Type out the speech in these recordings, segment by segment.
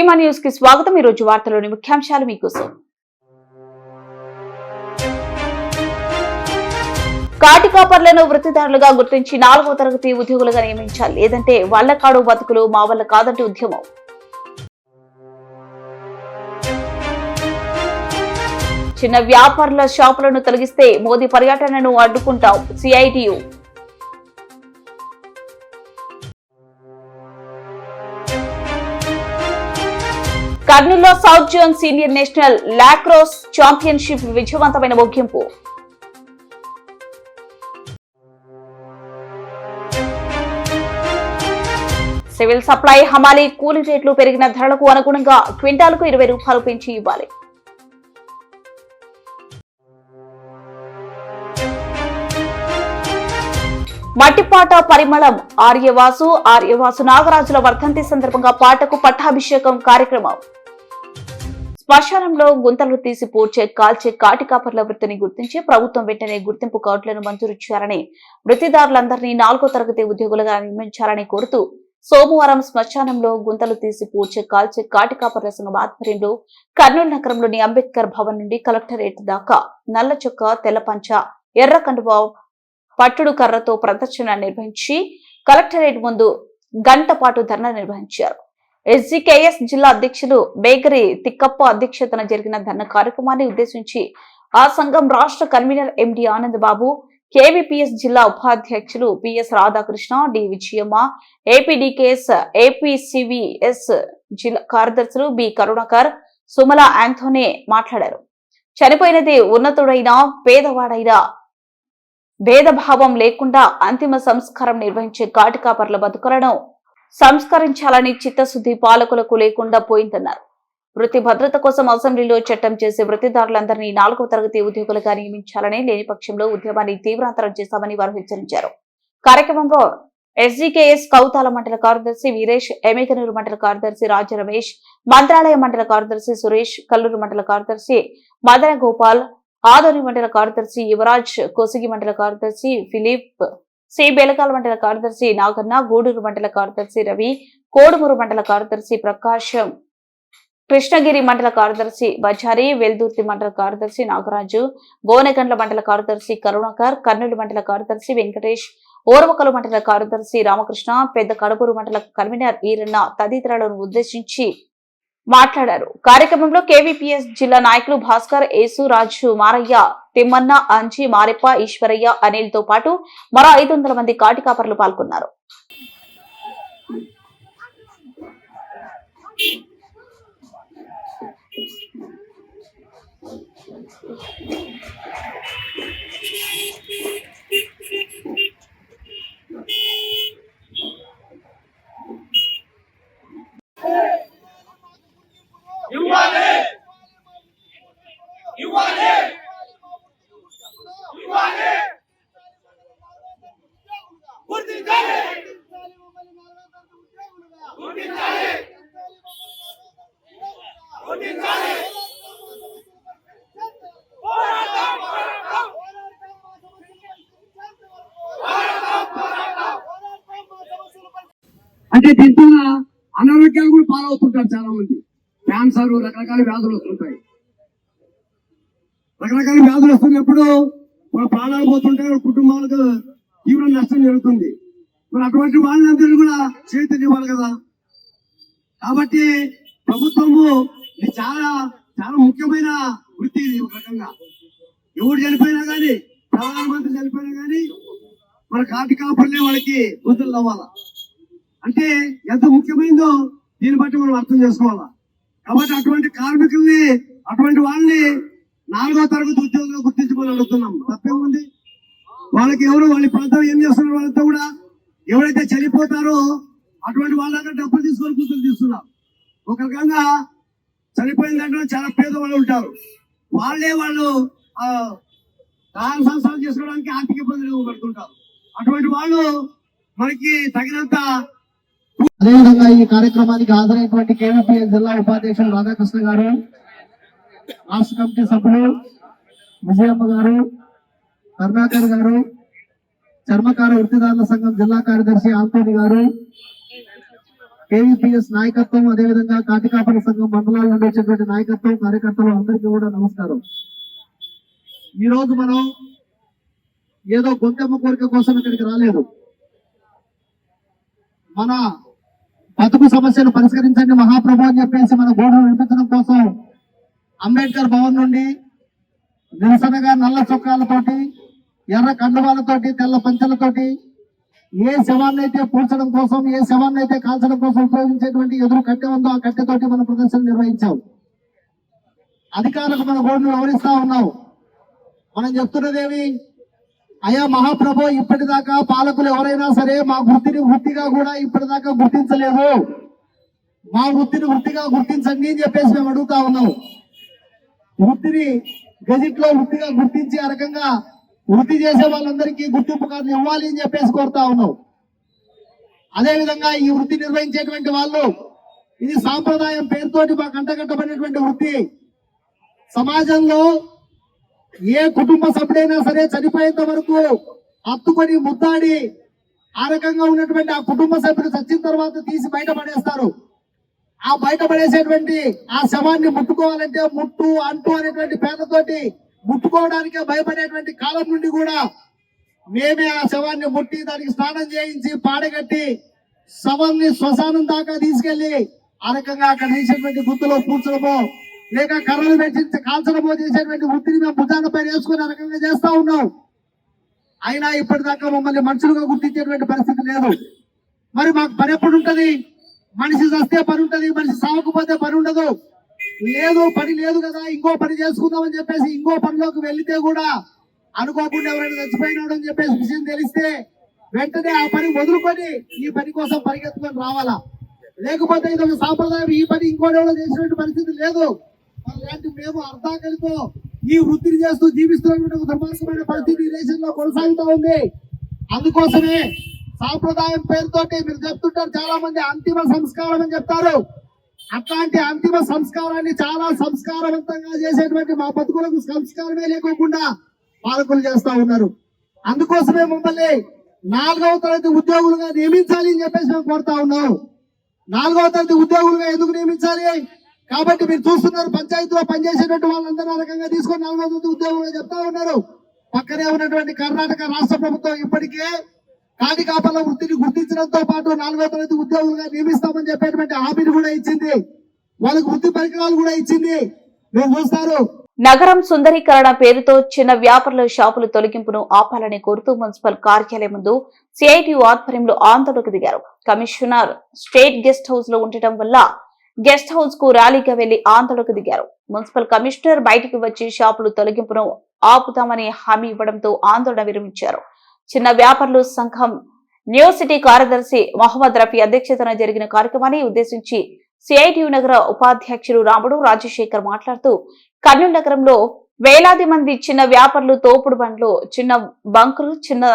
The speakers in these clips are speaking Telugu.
సిఎంఆర్ న్యూస్ కి స్వాగతం। ఈ రోజు వార్తలోని ముఖ్యాంశాలు మీకోసం। కాటి కాపర్లను వృత్తిదారులుగా గుర్తించి 4వ తరగతి ఉద్యోగులుగా నియమించాలి, లేదంటే వాళ్ళ కాడు బతుకులు మా వల్ల కాదంటూ ఉద్యమం। చిన్న వ్యాపారుల షాపులను తొలగిస్తే మోదీ పర్యటనను అడ్డుకుంటాం, సిఐటియు। కర్నూలులో south zone senior national lacrosse championship విజయవంతమైన ముగింపు। సివిల్ సప్లై హమాలీ కూలీ రేట్లు పెరిగిన ధరలకు అనుగుణంగా క్వింటాలకు 20 రూపాయలు పెంచి ఇవ్వాలి। మట్టిపాట పరిమళం ఆర్యవాసు నాగరాజుల వర్ధంతి సందర్భంగా పాటకు పట్టాభిషేకం కార్యక్రమం। శ్మశానంలో గుంతలు తీసి పూడ్చే కాల్చే కాటి కాపర్ల వృత్తిని గుర్తించి ప్రభుత్వం వెంటనే గుర్తింపు కార్డులను మంజూరు చేయాలని, వృత్తిదారులందరినీ 4వ తరగతి ఉద్యోగులుగా నియమించాలని కోరుతూ సోమవారం శ్మశానంలో గుంతలు తీసి పూడ్చే కాల్చే కాటి కాపర్ల సంఘం ఆధ్వర్యంలో కర్నూలు నగరంలోని అంబేద్కర్ భవన్ నుండి కలెక్టరేట్ దాకా నల్ల చొక్కా, తెల్ల పంచ, ఎర్ర కండువా, పట్టుడు కర్రతో ప్రదర్శన నిర్వహించి కలెక్టరేట్ ముందు గంట పాటు ధర్నా నిర్వహించారు। ఎస్జీకేఎస్ జిల్లా అధ్యక్షులు బేగరి తిక్కప్ప అధ్యక్షతన జరిగిన ధర్నా కార్యక్రమాన్ని ఉద్దేశించి ఆ సంఘం రాష్ట్ర కన్వీనర్ ఎండి ఆనంద్ బాబు, కేవీపీఎస్ జిల్లా ఉపాధ్యక్షులు పిఎస్ రాధాకృష్ణ, డి విజయమ్మ, ఏపీడీకేఎస్ ఏపీసీవీఎస్ జిల్లా కార్యదర్శులు బి కరుణాకర్, సుమల ఆంథోనీ మాట్లాడారు। చనిపోయినది ఉన్నతుడైనా పేదవాడైనా భేదభావం లేకుండా అంతిమ సంస్కారం నిర్వహించే కాటి కాపర్ల బతుకులను సంస్కరించాలని చిత్తశుద్ధి పాలకులకు లేకుండా పోయిందన్నారు। వృత్తి భద్రత కోసం అసెంబ్లీలో చట్టం చేసి వృత్తిదారులందరినీ 4వ తరగతి ఉద్యోగులుగా నియమించాలని, లేని పక్షంలో ఉద్యమాన్ని తీవ్రాంతరం చేశామని వారు హెచ్చరించారు। కార్యక్రమంలో ఎస్జీకేఎస్ కౌతాల మండల కార్యదర్శి వీరేష్, ఎమేకనూరు మండల కార్యదర్శి రాజ రమేష్, మంత్రాలయ మండల కార్యదర్శి సురేష్, కల్లూరు మండల కార్యదర్శి మదన గోపాల్, ఆదోని మండల కార్యదర్శి యువరాజ్, కోసిగి మండల కార్యదర్శి ఫిలిప్, సి బెలకాల మండల కార్యదర్శి నాగన్న, గూడూరు మండల కార్యదర్శి రవి, కోడుమూరు మండల కార్యదర్శి ప్రకాశం, కృష్ణగిరి మండల కార్యదర్శి బజారి, వెల్దుర్తి మండల కార్యదర్శి నాగరాజు, గోనెగండ్ల మండల కార్యదర్శి కరుణాకర్, కర్నూలు మండల కార్యదర్శి వెంకటేష్, ఓర్వకలు మండల కార్యదర్శి రామకృష్ణ, పెద్ద కడుపూరు మండల కన్వీనర్ ఈరన్న తదితరులను ఉద్దేశించి మాట్లాడారు। కార్యక్రమంలో కేవీపీఎస్ జిల్లా నాయకులు భాస్కర్, యేసు, రాజు, మారయ్య, తిమ్మన్న, అంజి, మారెప్ప, ఈశ్వరయ్య, అనిల్ తో పాటు మరో 500 మంది కాటి కాపర్లు పాల్గొన్నారు। అంటే దీంతో అనారోగ్యాలు కూడా పాలవుతుంటారు చాలా మంది। క్యాన్సర్, రకరకాల వ్యాధులు వస్తుంటాయి। రకరకాల వ్యాధులు వస్తున్నప్పుడు మన ప్రాణాలు పోతుంటాయి, కుటుంబాలకు తీవ్ర నష్టం జరుగుతుంది। మరి అటువంటి వాళ్ళందరూ కూడా చైతన్యవాలి కదా। కాబట్టి ప్రభుత్వము ఇది చాలా చాలా ముఖ్యమైన వృత్తి। ఒక రకంగా ఎవరు చనిపోయినా కానీ, ప్రధానమంత్రి చనిపోయినా కానీ మన కాటి కాపర్లే వాళ్ళకి వృద్ధులు అవ్వాలా అంటే ఎంత ముఖ్యమైనదో దీన్ని బట్టి మనం అర్థం చేసుకోవాలా। కాబట్టి అటువంటి కార్మికుల్ని, అటువంటి వాళ్ళని 4వ తరగతి ఉద్యోగులుగా గుర్తించుకొని అడుగుతున్నాం। తప్పేముంది? వాళ్ళకి ఎవరు వాళ్ళ ప్రాంతం ఏం చేస్తున్నారు, వాళ్ళంతా కూడా ఎవరైతే చనిపోతారో అటువంటి వాళ్ళ దగ్గర డబ్బులు తీసుకొని కూతురు తీస్తున్నారు। ఒక రకంగా చనిపోయిన దాంట్లో చాలా పేదవాళ్ళు ఉంటారు, వాళ్ళే వాళ్ళు దాన సంస్థలు చేసుకోవడానికి ఆర్థిక ఇబ్బందులు పడుతుంటారు। అటువంటి వాళ్ళు మనకి తగినంత। అదేవిధంగా ఈ కార్యక్రమానికి హాజరైనటువంటి కేవీపీఎస్ జిల్లా ఉపాధ్యక్షులు రాధాకృష్ణ గారు, రాష్ట్ర కమిటీ సభ్యులు విజయమ్మ గారు, కరుణాకర్ గారు, చర్మకార వృత్తిదారుల సంఘం జిల్లా కార్యదర్శి ఆంటోని గారు, కేవీపీఎస్ నాయకత్వం, అదేవిధంగా కాటికాపల సంఘం మండలాల నుండి వచ్చేటువంటి నాయకత్వం, కార్యకర్తలు అందరికీ కూడా నమస్కారం. ఈ రోజు మనం ఏదో గొంతెమ్మ కోరిక కోసం ఇక్కడికి రాలేదు. మన బతుకు సమస్యను పరిష్కరించండి మహాప్రభు అని చెప్పేసి మన గోడను వినిపించడం కోసం అంబేద్కర్ భవన్ నుండి నిరసనగా నల్ల చొక్కాలతోటి, ఎర్ర కండువాలతోటి, తెల్ల పంచలతోటి ఏ శవాన్ని అయితే పూడ్చడం కోసం, ఏ శవాన్ని అయితే కాల్చడం కోసం ఉపయోగించేటువంటి ఎదురు కట్టె ఉందో ఆ కట్టెతోటి మనం ప్రదర్శన నిర్వహించాం. అధికారులకు మన గోడును వివరిస్తా ఉన్నాం. మనం చెప్తున్నదేమి, అయ్యా మహాప్రభు, ఇప్పటిదాకా పాలకులు ఎవరైనా సరే మా వృత్తిని వృత్తిగా కూడా ఇప్పటిదాకా గుర్తించలేదు, మా వృత్తిని వృత్తిగా గుర్తించండి అని చెప్పేసి మేము అడుగుతా ఉన్నాం. వృత్తిని గెజిట్ లో వృత్తిగా గుర్తించి ఆ రకంగా వృత్తి చేసే వాళ్ళందరికీ గుర్తింపు కార్డులు ఇవ్వాలి అని చెప్పేసి కోరుతా ఉన్నాం. అదేవిధంగా ఈ వృత్తి నిర్వహించేటువంటి వాళ్ళు, ఇది సాంప్రదాయం పేరుతోటి మాకు అంటగట్టబడినటువంటి వృత్తి. సమాజంలో ఏ కుటుంబ సభ్యుడైనా సరే చనిపోయేంత వరకు హత్తుకొని ముద్దాడి ఆ రకంగా ఉన్నటువంటి ఆ కుటుంబ సభ్యులు చచ్చిన తర్వాత తీసి బయటపడేస్తారు. ఆ బయటపడేసేటువంటి ఆ శవాన్ని ముట్టుకోవాలంటే ముట్టు అంటు అనేటువంటి పేర్లతోటి ముట్టుకోవడానికే భయపడేటువంటి కాలం నుండి కూడా మేమే ఆ శవాన్ని ముట్టి దానికి స్నానం చేయించి పాడగట్టి శవాన్ని శ్మశానం దాకా తీసుకెళ్లి ఆ రకంగా అక్కడ వేసేటువంటి గుర్తులో పూడ్చడమో లేక కర్రలు పెట్టి కాల్చడమో చేసేటువంటి వృత్తిని మేము భుజాల పైన వేసుకుని ఆ రకంగా చేస్తా ఉన్నాం. అయినా ఇప్పటిదాకా మమ్మల్ని మనుషులుగా గుర్తించేటువంటి పరిస్థితి లేదు. మరి మాకు పని ఎప్పుడు ఉంటది? మనిషి చస్తే పని ఉంటది, మనిషి సావకపోతే పని ఉండదు. లేదు, పని లేదు కదా, ఇంకో పని చేసుకుందామని చెప్పేసి ఇంకో పనిలోకి వెళ్తే కూడా అనుకోకుండా ఎవరైనా చచ్చిపోయినాడు అని చెప్పేసి విషయం తెలిస్తే వెంటనే ఆ పని వదులుకొని ఈ పని కోసం పరిగెత్తుకొని రావాలా. లేకపోతే ఇది ఒక సాంప్రదాయం, ఈ పని ఇంకోటి చేసినటువంటి పరిస్థితి లేదు. అలాంటి మేము అర్ధాకలితో ఈ వృత్తిని చేస్తూ జీవిస్తున్నటువంటి ఒక దుర్మార్గమైన పరిస్థితి ఈ దేశంలో కొనసాగుతూ ఉంది. అందుకోసమే సాంప్రదాయం పేరుతోటి మీరు చెప్తుంటారు చాలా మంది అంతిమ సంస్కారం అని చెప్తారు. అట్లాంటి అంతిమ సంస్కారాన్ని చాలా సంస్కారవంతంగా చేసేటువంటి మా బతుకులకు సంస్కారమే లేకోకుండా పాలకులు చేస్తా ఉన్నారు. అందుకోసమే మమ్మల్ని 4వ తరగతి ఉద్యోగులుగా నియమించాలి అని చెప్పేసి మేము కోరుతా ఉన్నాం. 4వ తరగతి ఉద్యోగులుగా ఎందుకు నియమించాలి? కాబట్టి మీరు చూస్తున్నారు, పంచాయతీలో పనిచేసేటువంటి వాళ్ళందరూ ఆ రకంగా తీసుకొని 4వ తరగతి ఉద్యోగులుగా చెప్తా ఉన్నారు. పక్కనే ఉన్నటువంటి కర్ణాటక రాష్ట్ర ప్రభుత్వం ఇప్పటికే కాటికాపల వృత్తిని గుర్తించడంతో పాటు 4వ తరగతి ఉద్యోగులుగా నియమిస్తామని చెప్పేటువంటి హామీని కూడా ఇచ్చింది. వాళ్ళకి వృత్తి పరికరాలు కూడా ఇచ్చింది. మీరు చూస్తారు, నగరం సుందరీకరణ పేరుతో చిన్న వ్యాపారుల షాపుల తొలగింపును ఆపాలని కోరుతూ మున్సిపల్ కార్యాలయం ముందు సిఐటియు ఆధ్వర్యంలో ఆందోళనకు దిగారు. కమిషనర్ స్టేట్ గెస్ట్ హౌస్ లో ఉండటం వల్ల గెస్ట్ హౌస్ కు ర్యాలీగా వెళ్లి ఆందోళనకు దిగారు. మున్సిపల్ కమిషనర్ బయటికి వచ్చి షాపులు తొలగింపును ఆపుతామని హామీ ఇవ్వడంతో ఆందోళన విరమించారు. చిన్న వ్యాపారుల సంఘం న్యూ సిటీ కార్యదర్శి మహమ్మద్ రఫీ అధ్యక్షతన జరిగిన కార్యక్రమాన్ని ఉద్దేశించి సిఐటియు నగర ఉపాధ్యక్షులు రాముడు రాజశేఖర్ మాట్లాడుతూ, కర్నూలు నగరంలో వేలాది మంది చిన్న వ్యాపారులు తోపుడు బండ్లు, చిన్న బంకులు, చిన్న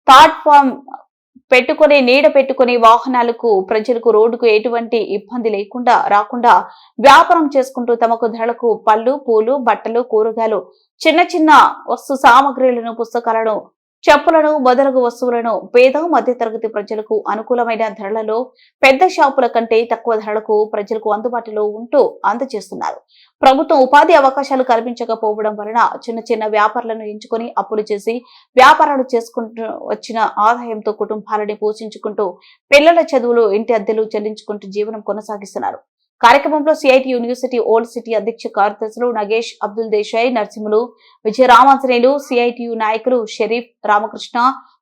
ప్లాట్ఫామ్ పెట్టుకుని నీడ పెట్టుకుని వాహనాలకు ప్రజలకు రోడ్డుకు ఎటువంటి ఇబ్బంది లేకుండా రాకుండా వ్యాపారం చేసుకుంటూ తమకు ధరలకు పళ్ళు, పూలు, బట్టలు, కూరగాయలు, చిన్న చిన్న వస్తు సామగ్రిలను, పుస్తకాలను, చెప్పులను మొదలగు వస్తువులను పేద మధ్యతరగతి ప్రజలకు అనుకూలమైన ధరలలో పెద్ద షాపుల కంటే తక్కువ ధరలకు ప్రజలకు అందుబాటులో ఉంటూ అందజేస్తున్నారు. ప్రభుత్వం ఉపాధి అవకాశాలు కల్పించకపోవడం వలన చిన్న చిన్న వ్యాపారులను ఎంచుకొని అప్పులు చేసి వ్యాపారాలు చేసుకుంటూ వచ్చిన ఆదాయంతో కుటుంబాలని పోషించుకుంటూ పిల్లల చదువులు, ఇంటి అద్దెలు చెల్లించుకుంటూ జీవనం కొనసాగిస్తున్నారు. కార్యక్రమంలో సిఐటియు యూనివర్సిటీ ఓల్డ్ సిటీ అధ్యక్ష కార్యదర్శులు నగేష్, అబ్దుల్ దేశాయ్, నరసింహులు, విజయరామాంజనేయులు, సిఐటియు నాయకులు షరీఫ్, రామకృష్ణ,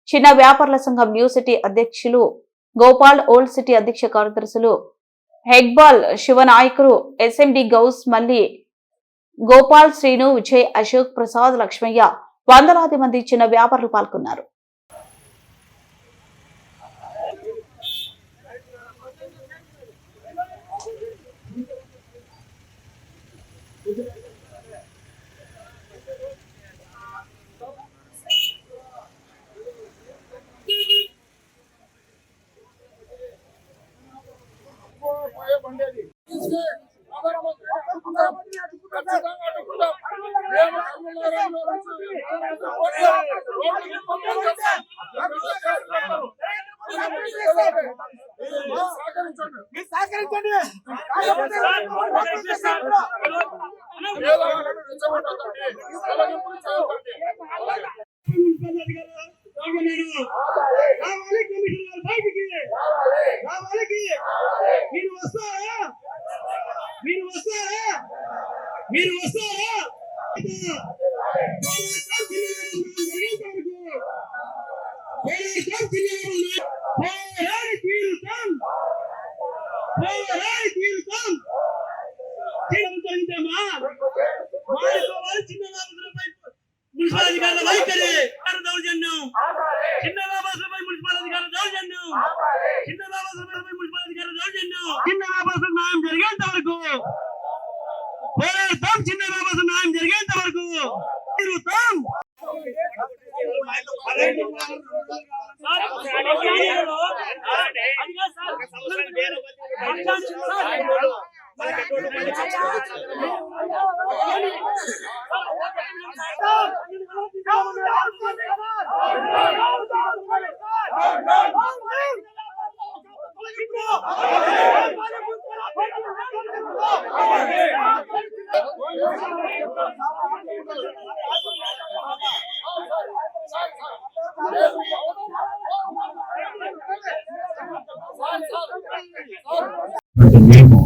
చిన్న వ్యాపారుల సంఘం న్యూ సిటీ అధ్యక్షులు గోపాల్, ఓల్డ్ సిటీ అధ్యక్ష కార్యదర్శులు హెగ్బాల్, శివనాయకులు, ఎస్ఎండి గౌస్, మల్లి, గోపాల్, శ్రీను, విజయ్, అశోక్, ప్రసాద్, లక్ష్మయ్య, వందలాది మంది చిన్న వ్యాపారులు పాల్గొన్నారు. మీరు వస్తారా మున్సిపల్ అధికారుల వైఖరి దౌర్జన్యం చిన్న వ్యాపారులపై మున్సిపల్ అధికారుల దౌర్జన్యం చిన్న వ్యాపారులపై మున్సిపల్ అధికారుల దౌర్జన్యం చిన్న వ్యాపారులకు న్యాయం జరిగేంత వరకు పోరాడతాం చిన్న వ్యాపారులకు న్యాయం జరిగేంత వరకు తిరుగుతాం మేము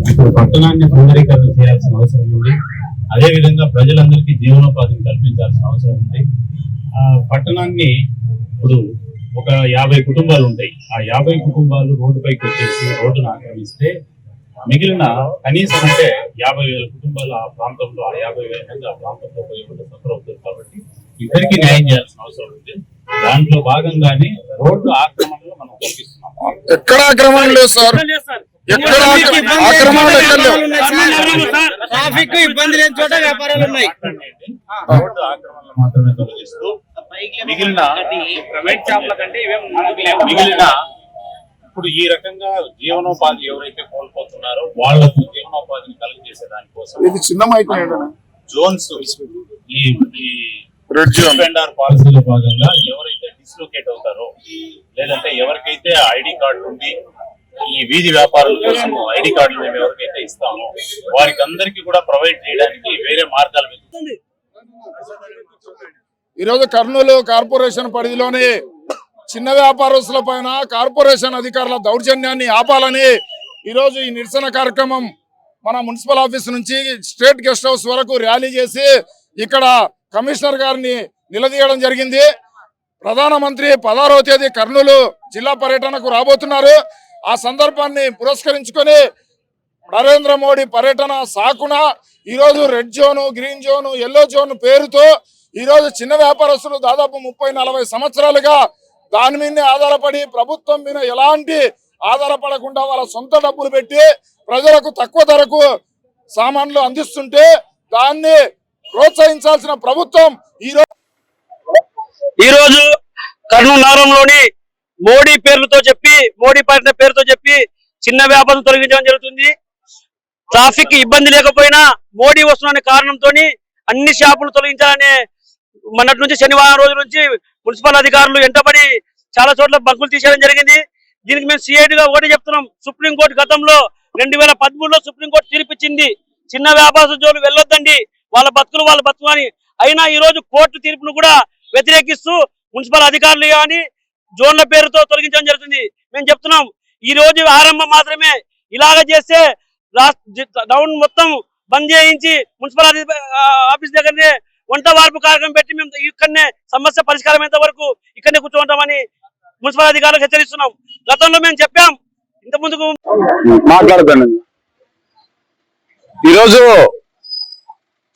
ఇప్పుడు పట్టణాన్ని సుందరీకరణ చేయాల్సిన అవసరం ఉంది. అదే విధంగా ప్రజలందరికీ జీవనోపాధిని కల్పించాల్సిన అవసరం ఉంది. ఆ పట్టణాన్ని ఇప్పుడు ఒక 50 కుటుంబాలు ఉంటాయి. ఆ 50 కుటుంబాలు రోడ్డుపైకి వచ్చేసి రోడ్డును ఆక్రమిస్తే మిగిలిన కనీసం అంటే 50,000 కుటుంబాలు ఆ ప్రాంతంలో, ఆ 50,000 మంది ఆ ప్రాంతంలో పోయి సఫర్ అవుతారు. కాబట్టి ఇద్దరికి న్యాయం చేయాల్సిన అవసరం ఉంది. దాంట్లో భాగంగానే రోడ్డు ఆక్రమణలో మనం కల్పిస్తున్నాం. ఎక్కడ ఆక్రమణ లేదు సార్, ఎక్కడ ఆక్రమణ ట్రాఫిక్ ఇబ్బంది లేని చోట వ్యాపారాలు ఉన్నాయి. రోడ్డు ఆక్రమణలు మాత్రమే తొలగిస్తూ మిగిలిన ఇప్పుడు ఈ రకంగా జీవనోపాధి ఎవరైతే కోల్పోతున్నారో వాళ్లకు జీవనోపాధిని కలిగజేసే దానికోసం ఇది చిన్న మైక్ జోన్స్ ఈ రెడ్ జోన్ వెండర్ పాలసీలో భాగంగా ఎవరైతే డిస్లోకేట్ అవుతారో, లేదంటే ఎవరికైతే ఐడి కార్డు ఉండి ఈ వీధి వ్యాపారుల కోసం ఐడి కార్డులు మేము ఎవరికైతే ఇస్తామో వారికి అందరికీ కూడా ప్రొవైడ్ చేయడానికి వేరే మార్గాలు వెతుకుతుంది. ఈరోజు కర్నూలు కార్పొరేషన్ పరిధిలోని చిన్న వ్యాపారస్తుల పైన కార్పొరేషన్ అధికారుల దౌర్జన్యాన్ని ఆపాలని ఈరోజు ఈ నిరసన కార్యక్రమం మన మున్సిపల్ ఆఫీస్ నుంచి స్టేట్ గెస్ట్ హౌస్ వరకు ర్యాలీ చేసి ఇక్కడ కమిషనర్ గారిని నిలదీయడం జరిగింది. ప్రధానమంత్రి 16వ తేదీ కర్నూలు జిల్లా పర్యటనకు రాబోతున్నారు. ఆ సందర్భాన్ని పురస్కరించుకొని నరేంద్ర మోడీ పర్యటన సాకున ఈరోజు red zone, green zone, yellow zone పేరుతో ఈరోజు చిన్న వ్యాపారస్తులు దాదాపు 30-40 సంవత్సరాలుగా దాని మీదనే ఆధారపడి ప్రభుత్వం మీద ఎలాంటి ఆధారపడకుండా వాళ్ళ సొంత డబ్బులు పెట్టి ప్రజలకు తక్కువ ధరకు సామాన్లు అందిస్తుంటే దాన్ని ప్రోత్సహించాల్సిన ప్రభుత్వం ఈరోజు కర్నూలు నగరంలోని మోడీ పేర్లతో చెప్పి, మోడీ పర్యటన పేరుతో చెప్పి చిన్న వ్యాపారం తొలగించడం జరుగుతుంది. ట్రాఫిక్ ఇబ్బంది లేకపోయినా మోడీ వస్తున్న కారణంతో అన్ని షాపులు తొలగించాలనే మొన్నటి నుంచి శనివారం రోజు నుంచి మున్సిపల్ అధికారులు వెంటబడి చాలా చోట్ల బంకులు తీసేయడం జరిగింది. దీనికి మేము సిఐడిగా ఒకటి చెప్తున్నాం. సుప్రీంకోర్టు గతంలో 2013లో సుప్రీంకోర్టు తీర్పిచ్చింది, చిన్న వ్యాపార జోలు వెళ్ళొద్దండి, వాళ్ళ బతుకులు అని. అయినా ఈ రోజు కోర్టు తీర్పును కూడా వ్యతిరేకిస్తూ మున్సిపల్ అధికారులు కానీ జోన్ల పేరుతో తొలగించడం జరుగుతుంది. మేము చెప్తున్నాం, ఈ రోజు ఆరంభం మాత్రమే. ఇలాగ చేస్తే డౌన్ మొత్తం బంద్ చేయించి మున్సిపల్ ఆఫీస్ దగ్గరనే వంట వార్పు కార్యక్రమం పెట్టి మేము ఇక్కడనే సమస్య పరిష్కారం అయ్యేంత వరకు ఇక్కడనే కూర్చోంటామని మున్సిపల్ అధికారులకు హెచ్చరిస్తున్నాం. గతంలో మేము చెప్పాం, ఇంత ముందుకు మాట్లాడతాను. ఈరోజు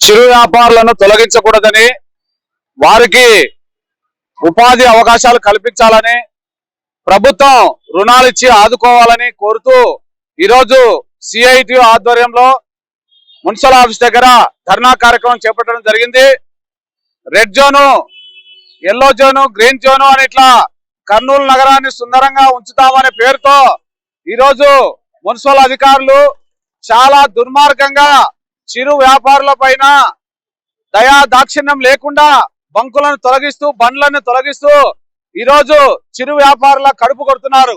చిరు వ్యాపారులను తొలగించకూడదని, వారికి ఉపాధి అవకాశాలు కల్పించాలని, ప్రభుత్వం రుణాలు ఇచ్చి ఆదుకోవాలని కోరుతూ ఈరోజు సిఐటి ఆధ్వర్యంలో మున్సిపల్ ఆఫీస్ దగ్గర ధర్నా కార్యక్రమం చేపట్టడం జరిగింది. Red zone, yellow zone, green zone అని ఇట్లా కర్నూలు నగరాన్ని సుందరంగా ఉంచుతామనే పేరుతో ఈరోజు మున్సిపల్ అధికారులు చాలా దుర్మార్గంగా చిరు వ్యాపారుల పైన దయా దాక్షిణ్యం లేకుండా బంకులను తొలగిస్తూ, బండ్లను తొలగిస్తూ ఈరోజు చిరు వ్యాపారుల కడుపు కొడుతున్నారు.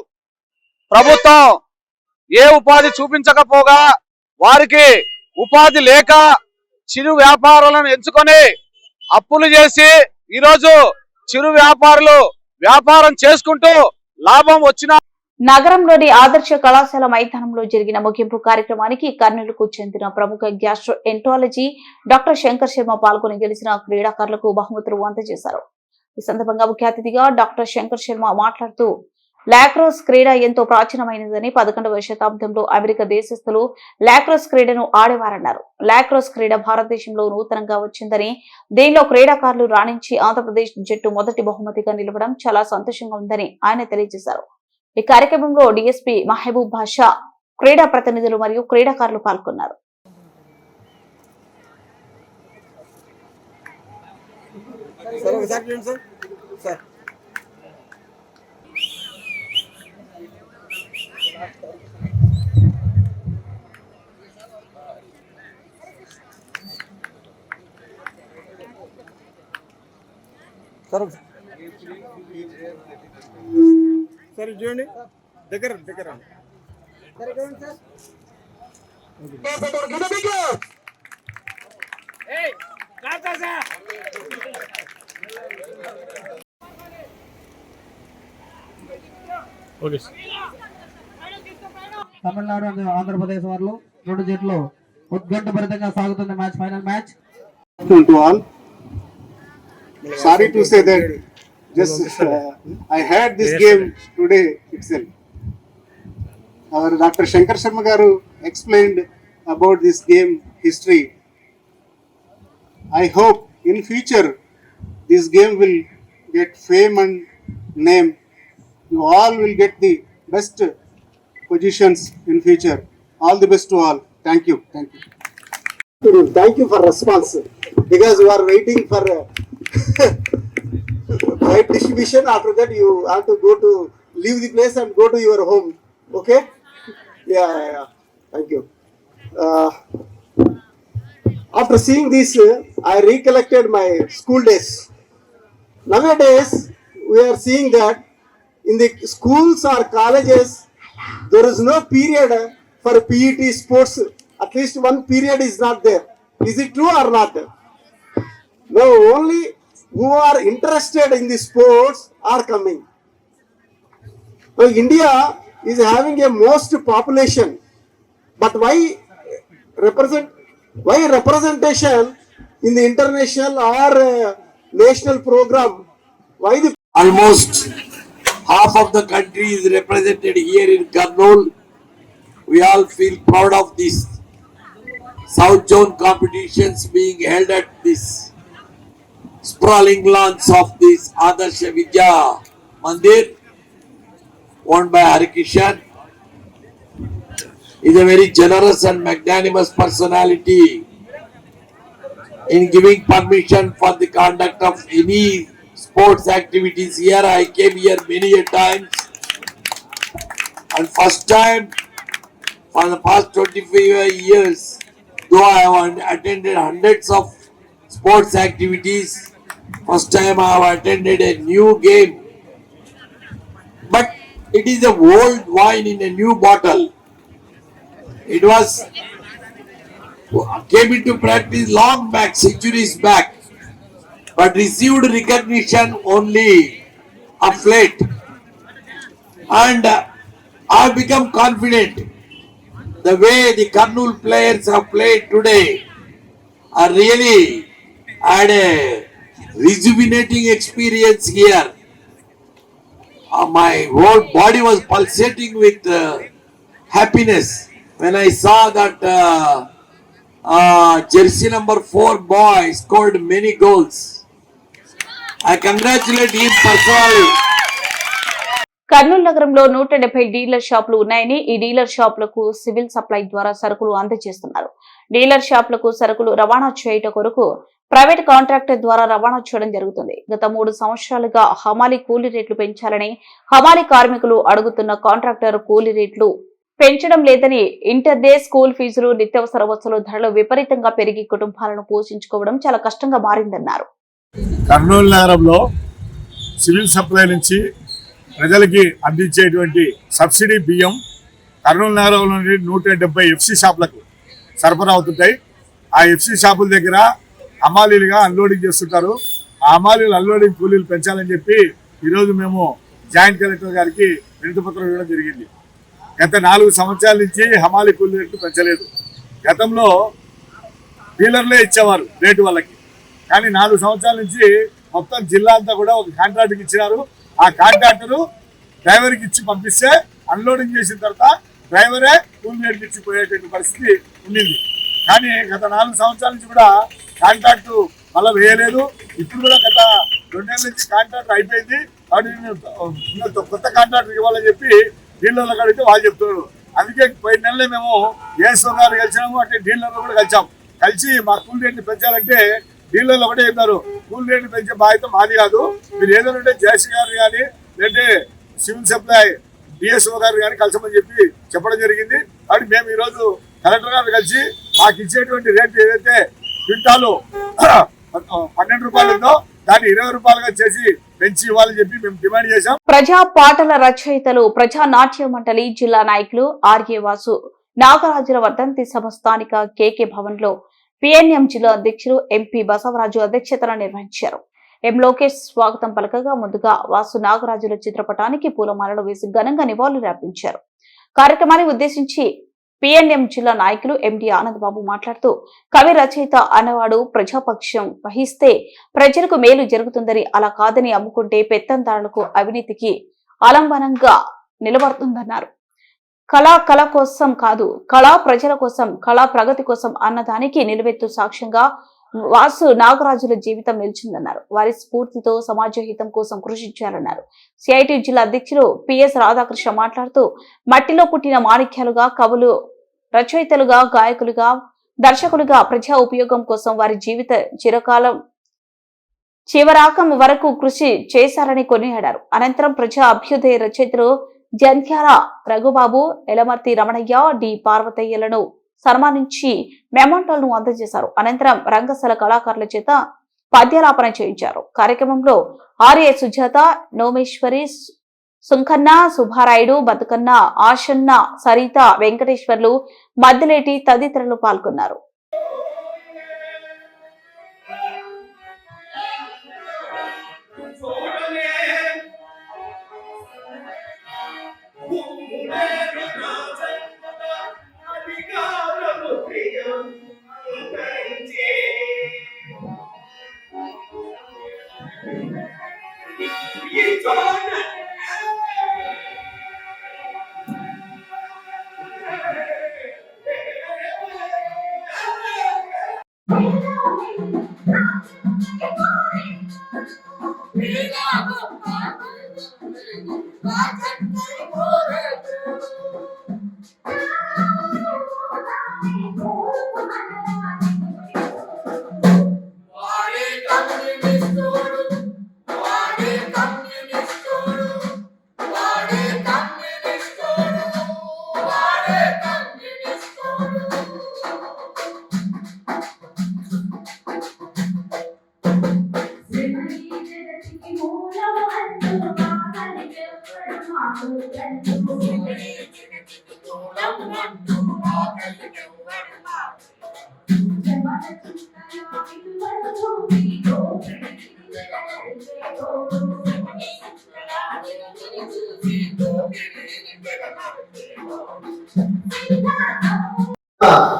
ప్రభుత్వం ఏ ఉపాధి చూపించకపోగా వారికి ఉపాధి లేక చిరు వ్యాపారాలను ఎంచుకొని అప్పులు చేసి ఈరోజు చిరు వ్యాపారులు వ్యాపారం చేసుకుంటూ లాభం వచ్చిన నగరంలోని ఆదర్శ కళాశాల మైదానంలో జరిగిన ముగింపు కార్యక్రమానికి కర్నూలుకు చెందిన ప్రముఖ gastro enterology doctor Shankar Sharma పాల్గొని గెలిచిన క్రీడాకారులకు బహుమతులు అందజేశారు. ఈ సందర్భంగా ముఖ్య అతిథిగా డాక్టర్ శంకర్ శర్మ మాట్లాడుతూ లాక్రోస్ క్రీడ ఎంతో ప్రాచీనమైనదని 11వ శతాబ్దంలో అమెరికా దేశస్థులు లాక్రోస్ క్రీడను ఆడేవారన్నారు. లాక్రోస్ క్రీడ భారతదేశంలో నూతనంగా వచ్చిందని, దీనిలో క్రీడాకారులు రాణించి ఆంధ్రప్రదేశ్ జట్టు మొదటి బహుమతిగా నిలవడం చాలా సంతోషంగా ఉందని ఆయన తెలియజేశారు. ఈ కార్యక్రమంలో డీఎస్పీ మహబూబ్ బాషా, క్రీడా ప్రతినిధులు మరియు క్రీడాకారులు పాల్గొన్నారు. సరే చూడండి దగ్గర తమిళనాడు అండ్ ఆంధ్రప్రదేశ్ వారిలో 2 జట్లు ఉత్కంఠభరితంగా సాగుతున్న match, final match. To all, sorry to say that just I had this game today itself. Our Dr. Shankar Sharma garu explained about this game history. I hope in future this game will get fame and name. You all will get the best positions in future. All the best to all. Thank you. Thank you. Thank you for response, because you are waiting for right distribution. After that you have to go to leave the place and go to your home. Okay? Yeah. Thank you. After seeing this, I recollected my school days. Nowadays, we are seeing that in the schools or colleges, there is no period for PET sports. At least one period is not there. Is it true or not? No, only who are interested in the sports are coming. So India is having a most population, but why representation in the international or national program? Why the almost half of the country is represented here in Kurnool. We all feel proud of this. South Zone competitions being held at this sprawling lawns of this Adarsha Vidya Mandir, owned by Harikishan, is a very generous and magnanimous personality in giving permission for the conduct of any sports activities here. I came here many a times, and first time for the past 25 years, though I have attended hundreds of sports activities, first time I have attended a new game. But it is a old wine in a new bottle. It came into practice long back, centuries back, but received recognition only of late. And I have become confident. The way the Kurnool players have played today are really had a rejuvenating experience here. My whole body was pulsating with happiness when I saw that jersey number 4 boy scored many goals. I congratulate him personally. Kurnool నగరంలో 170 డీలర్ షాపులు ఉన్నాయని, ఈ డీలర్ షాపులకు సివిల్ సప్లై ద్వారా సరుకులు అందజేస్తున్నారు. డీలర్ షాపులకు సరుకులు రవాణా చేయట కొరకు ప్రైవేట్ కాంట్రాక్టర్ ద్వారా రవాణా చేయడం జరుగుతుంది. గత 3 సంవత్సరాలుగా హమాలీ కూలీ రేట్లు పెంచాలని హమాలీ కార్మికులు అడుగుతున్న కాంట్రాక్టర్ కూలీ రేట్లు పెంచడం లేదని, ఇంటర్ డే స్కూల్ ఫీజులు, నిత్యావసర వస్తువుల ధరలు విపరీతంగా పెరిగి కుటుంబాలను పోషించుకోవడం చాలా కష్టంగా మారిందన్నారు. కర్నూలు నగరంలో సివిల్ సప్లై నుంచి ప్రజలకి అందించేటువంటి సబ్సిడీ బియ్యం కర్నూలు నగరంలోని 170 ఎఫ్సి షాపులకు సరఫరా అవుతుంటాయి. ఆ ఎఫ్సి షాపుల దగ్గర హమాలీలుగా అన్లోడింగ్ చేస్తుంటారు. ఆ హమాలీలు అన్లోడింగ్ కూలీలు పెంచాలని చెప్పి ఈరోజు మేము జాయింట్ కలెక్టర్ గారికి వినతిపత్రం ఇవ్వడం జరిగింది. గత 4 సంవత్సరాల నుంచి హమాలీ కూలీ రేట్లు పెంచలేదు. గతంలో డీలర్లే ఇచ్చేవారు రేటు వాళ్ళకి, కానీ 4 సంవత్సరాల నుంచి మొత్తం జిల్లా అంతా కూడా ఒక కాంట్రాక్ట్కి ఇచ్చినారు. ఆ కాంట్రాక్టరు డ్రైవర్కి ఇచ్చి పంపిస్తే అన్లోడింగ్ చేసిన తర్వాత డ్రైవరే కూలీ రేట్లు ఇచ్చిపోయేటువంటి పరిస్థితి ఉండింది. కానీ గత 4 సంవత్సరాల నుంచి కూడా కాంట్రాక్టు మళ్ళీ వేయలేదు. ఇప్పుడు కూడా గత 2 నెలల నుంచి కాంట్రాక్ట్ అయిపోయింది. కాబట్టి కొత్త కాంట్రాక్టర్ ఇవ్వాలని చెప్పి డీలర్లకు అడిగితే వాళ్ళు చెప్తున్నారు. అందుకే పోయిన నెలలో మేము ఏఎస్ఓ గారు కలిసినాము, అంటే డీలర్లు కూడా కలిసాం. కలిసి మా కూలీ రేట్లు పెంచాలంటే డీలర్లు ఒకటే చెప్పారు, కూలీ రేట్లు పెంచే బాధ్యత మాది కాదు, మీరు ఏదైనా జేసీ గారు కానీ లేదంటే సివిల్ సప్లై డిఎస్ఓ గారు కానీ కలిసమని చెప్పి చెప్పడం జరిగింది. కాబట్టి మేము ఈరోజు కలెక్టర్ గారు కలిసి మాకు ఇచ్చేటువంటి రేటు ఏదైతే క్వింటాలు 12 రూపాయలు ఉందో దాన్ని 20 రూపాయలుగా చేసి పెంచి ఇవ్వాలని చెప్పి మేము డిమాండ్ చేశాం. ప్రజా పాటల రచయితలు ప్రజా నాట్య మండలి జిల్లా నాయకులు ఆర్కే వాసు నాగరాజుల వర్ధంతి సభ స్థానిక కేకే భవన్ లో పిఎన్ఎం జిల్లా అధ్యక్షులు ఎంపీ బసవరాజు అధ్యక్షతన నిర్వహించారు. ఎం లోకేష్ స్వాగతం పలకగా ముందుగా వాసు నాగరాజుల చిత్రపటానికి పూలమాలలు వేసి ఘనంగా నివాళులు అర్పించారు. కార్యక్రమాన్ని ఉద్దేశించి పిఎన్ఎం జిల్లా నాయకులు ఎండి ఆనంద్ బాబు మాట్లాడుతూ, కవి రచయిత అన్నవాడు ప్రజాపక్షం వహిస్తే ప్రజలకు మేలు జరుగుతుందని, అలా కాదని అమ్ముకుంటే పెత్తందారులకు అవినీతికి ఆలంబనంగా నిలబడుతుందన్నారు. కళ కోసం కాదు, కళ ప్రజల కోసం, కళా ప్రగతి కోసం అన్నదానికి నిలువెత్తు సాక్ష్యంగా వాసు నాగరాజుల జీవితం నిలిచిందన్నారు. వారి స్ఫూర్తితో సమాజ హితం కోసం కృషి చేయాలన్నారు. సిఐటి జిల్లా అధ్యక్షులు పిఎస్ రాధాకృష్ణ మాట్లాడుతూ, మట్టిలో పుట్టిన మాణిక్యాలుగా కవులు, రచయితలుగా, గాయకులుగా, దర్శకులుగా ప్రజా ఉపయోగం కోసం వారి జీవిత చిరకాలం చివరాకం వరకు కృషి చేశారని కొనియాడారు. అనంతరం ప్రజా అభ్యుదయ రచయితలు జంధ్యాల రఘుబాబు, ఎలమర్తి రమణయ్య, డి పార్వతయ్యలను సన్మానించి మెమంటోలను అందజేశారు. అనంతరం రంగస్థల కళాకారుల చేత పద్యాలాపన చేయించారు. కార్యక్రమంలో ఆర్ఏ సుజాత, నోమేశ్వరి, సుంకన్న, సుబ్బారాయుడు, బతుకన్న, ఆశన్న, సరిత, వెంకటేశ్వర్లు, మద్దిలేటి తదితరులు పాల్గొన్నారు.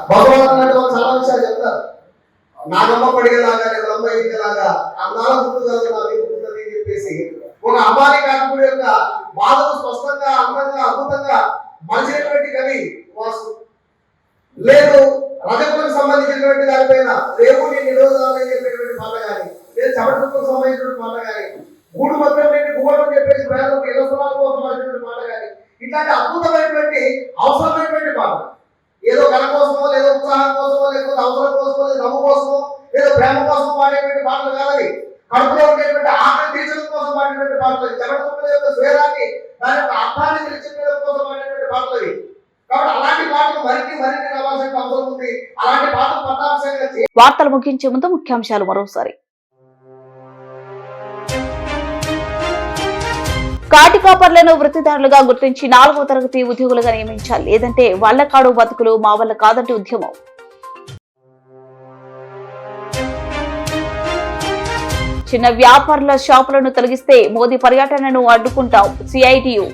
భగవంతుడు చాలా విషయాలు చెప్తారు. నాగమ్మ పడిగేలాగా, అమ్మ ఈగలాగా, అన్నాల గుర్తుగా అని చెప్పేసి ఒక అమ్మాయి కాకుడి యొక్క బాధను స్పష్టంగా, అందంగా, అద్భుతంగా మలిచినటువంటి కవి వాసు. లేదు రజకులకు సంబంధించినటువంటి దానిపైన దేవుని నిరోధాలని చెప్పేటువంటి మాట కానీ, లేదు చవటకు సంబంధించినటువంటి మాట కానీ, గూడు మొత్తం గూడని చెప్పేసి ప్రజలకు ఇళ్ల స్థలాల కోసం మాట కానీ, ఇట్లాంటి అద్భుతమైనటువంటి అవసరమైనటువంటి మాట. ఏదో కళ కోసమో, లేదో ఉత్సాహం కోసమో, లేకపోతే అవసరం కోసమో, లేదా నవ్వు కోసమో, లేదో ప్రేమ కోసం పాడేటువంటి పాటలు కావాలి. కడుపులో ఉండేటువంటి ఆకలి తీర్చడం కోసం పాడేటువంటి పాటలు, జగత్తుల యొక్క స్వేరాన్ని, దాని యొక్క అర్థాన్ని తెలియడం కోసం పాడేటువంటి పాటలు. కాబట్టి అలాంటి పాటలు మరిన్ని రావాల్సిన అవసరం ఉంది. అలాంటి పాటలు పట్టాల్సిన. వార్తలు ముగించే ముందు ముఖ్యాంశాలు మరోసారి. కాటికాపర్లను వృత్తిదారులుగా గుర్తించి 4వ తరగతి ఉద్యోగులుగా నియమించాలి, లేదంటే వాళ్ల కాడు బతుకులు మా వల్ల కాదంటే ఉద్యమం. చిన్న వ్యాపారుల షాపులను తొలగిస్తే మోదీ పర్యటనను అడ్డుకుంటాం సిఐటియు.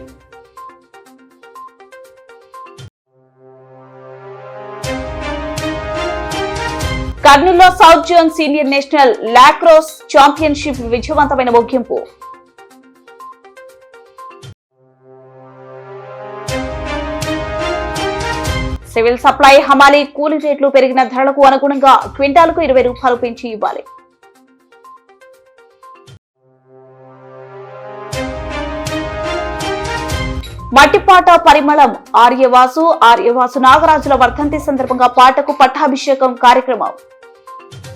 కర్నూలులో south zone senior national lacrosse championship విజయవంతమైన ముగింపు. సివిల్ సప్లై హమాలీ కూలీ రేట్లు పెరిగిన ధరలకు అనుగుణంగా క్వింటాలకు 20 రూపాయలు పెంచి ఇవ్వాలి. మట్టిపాట పరిమళం ఆర్యవాసు నాగరాజుల వర్ధంతి సందర్భంగా పాటకు పట్టాభిషేకం కార్యక్రమం.